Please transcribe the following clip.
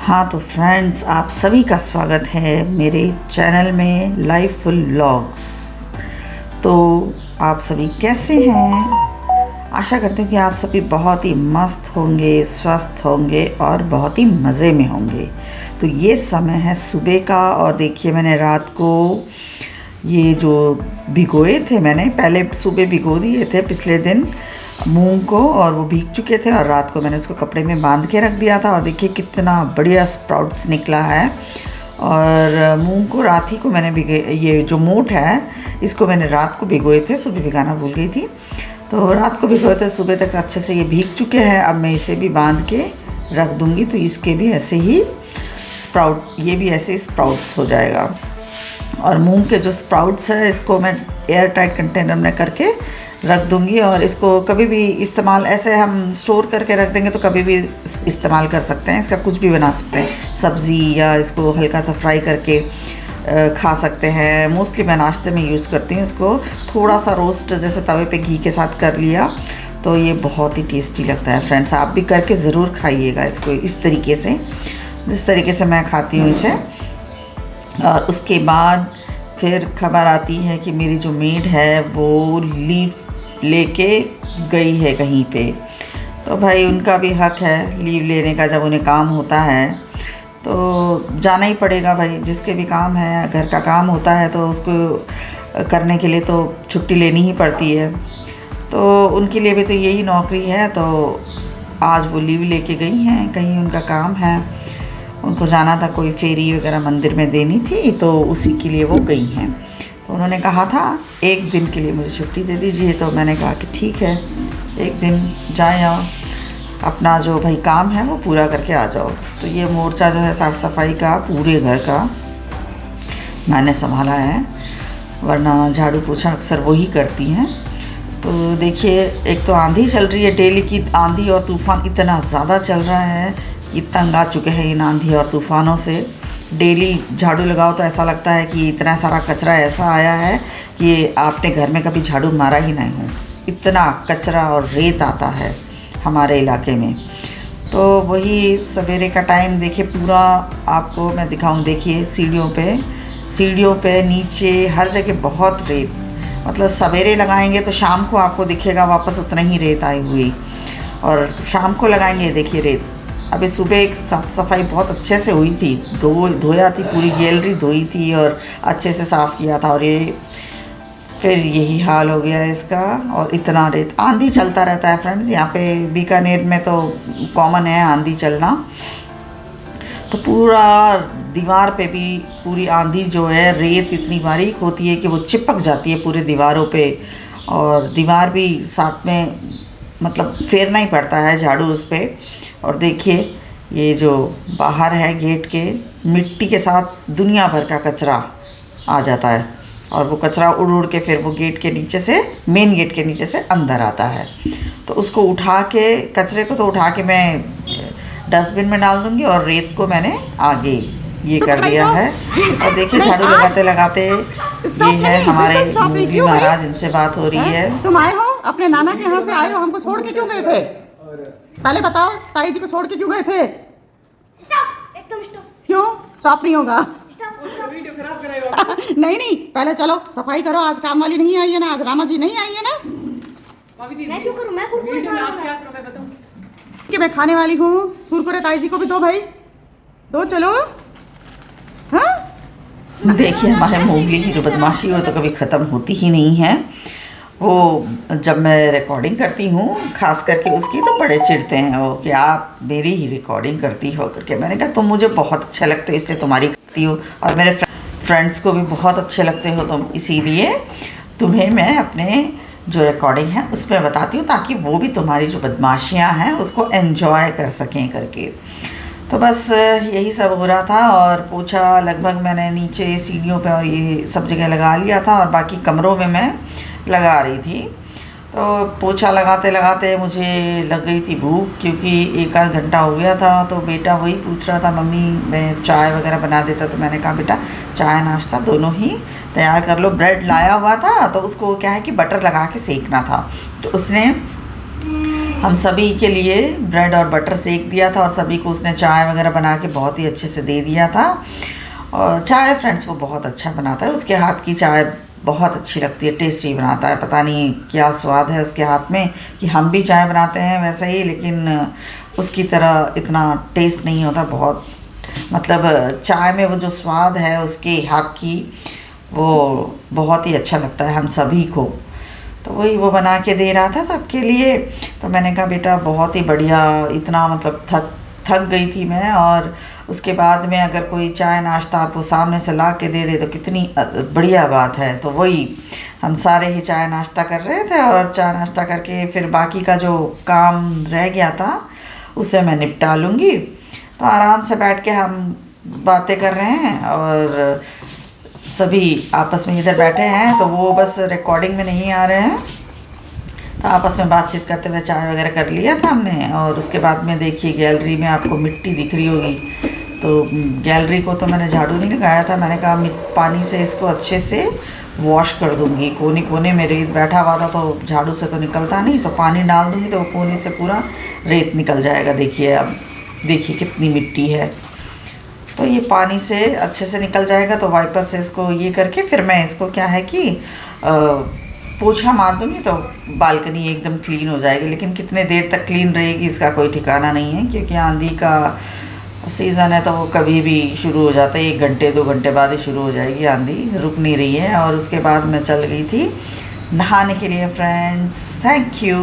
हाँ तो फ्रेंड्स, आप सभी का स्वागत है मेरे चैनल में लाइफफुल व्लॉग्स। तो आप सभी कैसे हैं? आशा करते हैं कि आप सभी बहुत ही मस्त होंगे, स्वस्थ होंगे और बहुत ही मज़े में होंगे। तो ये समय है सुबह का और देखिए मैंने रात को ये जो भिगोए थे, मैंने पहले सुबह भिगो दिए थे पिछले दिन मूंग को और वो भीग चुके थे और रात को मैंने उसको कपड़े में बांध के रख दिया था और देखिए कितना बढ़िया स्प्राउट्स निकला है। और मूंग को रात ही को मैंने भिगे, ये जो मोठ है इसको मैंने रात को भिगोए थे, सुबह भिगाना भूल गई थी। तो रात को भिगोए थे, सुबह तक अच्छे से ये भीग चुके हैं। अब मैं इसे भी बांध के रख दूँगी तो इसके भी ऐसे ही ये भी ऐसे स्प्राउट्स हो जाएगा। और मूंग के जो स्प्राउट्स है इसको मैं एयर टाइट कंटेनर में करके रख दूंगी और इसको कभी भी इस्तेमाल, ऐसे हम स्टोर करके रख देंगे तो कभी भी इस्तेमाल कर सकते हैं। इसका कुछ भी बना सकते हैं, सब्ज़ी या इसको हल्का सा फ्राई करके खा सकते हैं। मोस्टली मैं नाश्ते में यूज़ करती हूँ इसको। थोड़ा सा रोस्ट जैसे तवे पे घी के साथ कर लिया तो ये बहुत ही टेस्टी लगता है। फ्रेंड्स, आप भी करके ज़रूर खाइएगा इसको इस तरीके से, जिस तरीके से मैं खाती हूँ इसे। और उसके बाद फिर खबर आती है कि मेरी जो मेड है वो लीव लेके गई है कहीं पे। तो भाई उनका भी हक है लीव लेने का, जब उन्हें काम होता है तो जाना ही पड़ेगा भाई। जिसके भी काम है, घर का काम होता है तो उसको करने के लिए तो छुट्टी लेनी ही पड़ती है। तो उनके लिए भी तो यही नौकरी है। तो आज वो लीव लेके गई हैं, कहीं उनका काम है, उनको जाना था, कोई फेरी वगैरह मंदिर में देनी थी तो उसी के लिए वो गई हैं। तो उन्होंने कहा था एक दिन के लिए मुझे छुट्टी दे दीजिए। तो मैंने कहा कि ठीक है, एक दिन जाए आओ, अपना जो भाई काम है वो पूरा करके आ जाओ। तो ये मोर्चा जो है साफ़ सफाई का पूरे घर का मैंने संभाला है, वरना झाड़ू पोछा अक्सर वही करती हैं। तो देखिए, एक तो आंधी चल रही है, डेली की आंधी और तूफ़ान इतना ज़्यादा चल रहा है कि तंग आ चुके हैं इन आंधी और तूफ़ानों से। डेली झाड़ू लगाओ तो ऐसा लगता है कि इतना सारा कचरा ऐसा आया है कि आपने घर में कभी झाड़ू मारा ही नहीं हो, इतना कचरा और रेत आता है हमारे इलाके में। तो वही सवेरे का टाइम देखिए, पूरा आपको मैं दिखाऊं। देखिए सीढ़ियों पे नीचे हर जगह बहुत रेत, मतलब सवेरे लगाएंगे तो शाम को आपको दिखेगा वापस उतना ही रेत आई हुई, और शाम को लगाएंगे देखिए रेत। अभी सुबह एक साफ़ सफाई बहुत अच्छे से हुई थी, धोया थी, पूरी गैलरी धोई थी और अच्छे से साफ़ किया था, और ये फिर यही हाल हो गया है इसका। और इतना रेत, आंधी चलता रहता है फ्रेंड्स, यहाँ पे बीकानेर में तो कॉमन है आंधी चलना। तो पूरा दीवार पे भी पूरी आंधी जो है, रेत इतनी बारीक होती है कि वो चिपक जाती है पूरे दीवारों पे, और दीवार भी साथ में मतलब फेरना ही पड़ता है झाड़ू उस पर। और देखिए ये जो बाहर है गेट के, मिट्टी के साथ दुनिया भर का कचरा आ जाता है, और वो कचरा उड़ उड़ के फिर वो गेट के नीचे से, मेन गेट के नीचे से अंदर आता है। तो उसको उठा के, कचरे को तो उठा के मैं डस्टबिन में डाल दूँगी, और रेत को मैंने आगे ये कर दिया है। और देखिए झाड़ू लगाते लगाते ये है हमारे मोदी महाराज, इनसे बात हो रही है। तुम आए हो अपने नाना के यहाँ से आए हो, हमको छोड़ के क्यों गए थे? पहले बताओ, ताई जी को छोड़ के क्यों गए थे? क्यों स्टॉप नहीं होगा? नहीं, पहले चलो सफाई करो। आज काम वाली नहीं आई है ना, आज रामा जी नहीं आई है ना। मैं क्यों करूं? मैं कि मैं खाने वाली हूँ, कुरकुरे ताई जी को भी दो भाई, दो चलो। हाँ देखिए हमारे मोगली की जो बदमाशी हो तो कभी ख़त्म होती ही नहीं है। वो जब मैं रिकॉर्डिंग करती हूँ खास करके उसकी, तो बड़े चिढ़ते हैं वो कि आप मेरी ही रिकॉर्डिंग करती हो करके। मैंने कहा तुम मुझे बहुत अच्छे लगते हो इसलिए तुम्हारी करती हूँ, और मेरे फ्रेंड्स को भी बहुत अच्छे लगते हो तुम, इसीलिए तुम्हें मैं अपने जो रिकॉर्डिंग है उसमें बताती हूँ, ताकि वो भी तुम्हारी जो बदमाशियाँ हैं उसको एंजॉय कर सकें करके। तो बस यही सब हो रहा था। और पोछा लगभग मैंने नीचे सीढ़ियों पे और ये सब जगह लगा लिया था, और बाकी कमरों में मैं लगा रही थी। तो पोछा लगाते लगाते मुझे लग गई थी भूख, क्योंकि एक आध घंटा हो गया था। तो बेटा वही पूछ रहा था, मम्मी मैं चाय वगैरह बना देता। तो मैंने कहा बेटा चाय नाश्ता दोनों ही तैयार कर लो। ब्रेड लाया हुआ था तो उसको क्या है कि बटर लगा के सेकना था, तो उसने हम सभी के लिए ब्रेड और बटर सेक दिया था और सभी को उसने चाय वगैरह बना के बहुत ही अच्छे से दे दिया था। और चाय फ्रेंड्स वो बहुत अच्छा बनाता है, उसके हाथ की चाय बहुत अच्छी लगती है, टेस्टी बनाता है। पता नहीं क्या स्वाद है उसके हाथ में कि हम भी चाय बनाते हैं वैसे ही, लेकिन उसकी तरह इतना टेस्ट नहीं होता। बहुत मतलब चाय में वो जो स्वाद है उसके हाथ की, वो बहुत ही अच्छा लगता है हम सभी को। तो वही वो बना के दे रहा था सबके लिए। तो मैंने कहा बेटा बहुत ही बढ़िया, इतना मतलब थक गई थी मैं, और उसके बाद में अगर कोई चाय नाश्ता आपको सामने से ला के दे दे तो कितनी बढ़िया बात है। तो वही हम सारे ही चाय नाश्ता कर रहे थे, और चाय नाश्ता करके फिर बाकी का जो काम रह गया था उसे मैं निपटा लूँगी। तो आराम से बैठ के हम बातें कर रहे हैं, और सभी आपस में इधर बैठे हैं, तो वो बस रिकॉर्डिंग में नहीं आ रहे हैं। तो आपस में बातचीत करते हुए चाय वगैरह कर लिया था हमने। और उसके बाद में देखिए गैलरी में आपको मिट्टी दिख रही होगी, तो गैलरी को तो मैंने झाड़ू नहीं लगाया था। मैंने कहा पानी से इसको अच्छे से वॉश कर दूँगी। कोने कोने में रेत बैठा हुआ था, तो झाड़ू से तो निकलता नहीं, तो पानी डाल दूँगी तो कोने से पूरा रेत निकल जाएगा। देखिए अब देखिए कितनी मिट्टी है, तो ये पानी से अच्छे से निकल जाएगा। तो वाइपर से इसको ये करके फिर मैं इसको क्या है कि पोछा मार दूँगी, तो बालकनी एकदम क्लीन हो जाएगी। लेकिन कितने देर तक क्लीन रहेगी इसका कोई ठिकाना नहीं है, क्योंकि आंधी का सीज़न है तो वो कभी भी शुरू हो जाता है। 1 घंटे 2 घंटे बाद ही शुरू हो जाएगी आंधी, रुक नहीं रही है। और उसके बाद मैं चल गई थी नहाने के लिए फ्रेंड्स। Thank you.